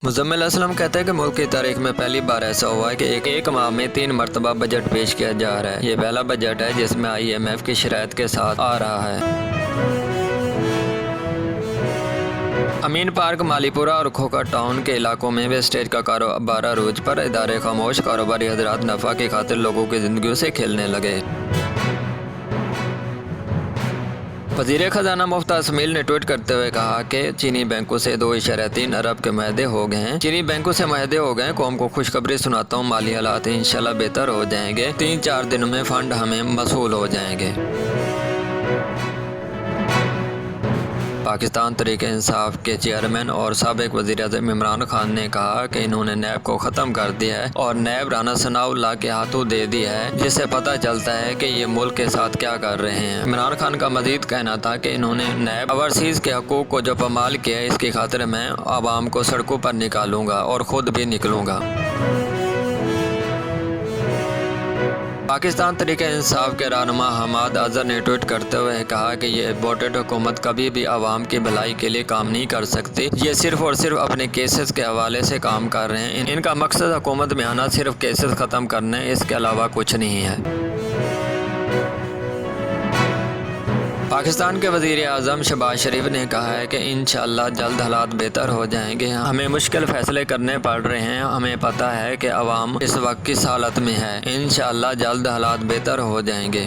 مزمل اسلم کہتے ہیں کہ ملک کی تاریخ میں پہلی بار ایسا ہوا ہے کہ ایک ماہ میں 3 مرتبہ بجٹ پیش کیا جا رہا ہے۔ یہ پہلا بجٹ ہے جس میں IMF کی شرائط کے ساتھ آ رہا ہے۔ امین پارک، مالی پورہ اور کھوکھر ٹاؤن کے علاقوں میں ویسٹیج کا کاروبار عروج پر۔ ادارے خاموش، کاروباری حضرات نفع کی خاطر لوگوں کی زندگیوں سے کھیلنے لگے۔ وزیر خزانہ مفتی اسماعیل نے ٹویٹ کرتے ہوئے کہا کہ چینی بینکوں سے 2.3 ارب کے معاہدے ہو گئے ہیں۔ چینی بینکوں سے معاہدے ہو گئے ہیں۔ قوم کو خوشخبری سناتا ہوں، مالی حالات انشاءاللہ بہتر ہو جائیں گے۔ 3-4 دنوں میں فنڈ ہمیں موصول ہو جائیں گے۔ پاکستان تحریک انصاف کے چیئرمین اور سابق وزیر اعظم عمران خان نے کہا کہ انہوں نے نیب کو ختم کر دیا ہے اور نیب رانا ثناء اللہ کے ہاتھوں دے دیا ہے، جس سے پتہ چلتا ہے کہ یہ ملک کے ساتھ کیا کر رہے ہیں۔ عمران خان کا مزید کہنا تھا کہ انہوں نے نیب اوورسیز کے حقوق کو جو پامال کیا ہے، اس کی خاطر میں عوام کو سڑکوں پر نکالوں گا اور خود بھی نکلوں گا۔ پاکستان تحریک انصاف کے رہنما حماد اظہر نے ٹویٹ کرتے ہوئے کہا کہ یہ ووٹڈ حکومت کبھی بھی عوام کی بھلائی کے لیے کام نہیں کر سکتی۔ یہ صرف اور صرف اپنے کیسز کے حوالے سے کام کر رہے ہیں۔ ان کا مقصد حکومت میں آنا صرف کیسز ختم کرنا ہے، اس کے علاوہ کچھ نہیں ہے۔ پاکستان کے وزیر اعظم شہباز شریف نے کہا ہے کہ انشاءاللہ جلد حالات بہتر ہو جائیں گے۔ ہمیں مشکل فیصلے کرنے پڑ رہے ہیں۔ ہمیں پتہ ہے کہ عوام اس وقت کس حالت میں ہے۔ انشاءاللہ جلد حالات بہتر ہو جائیں گے۔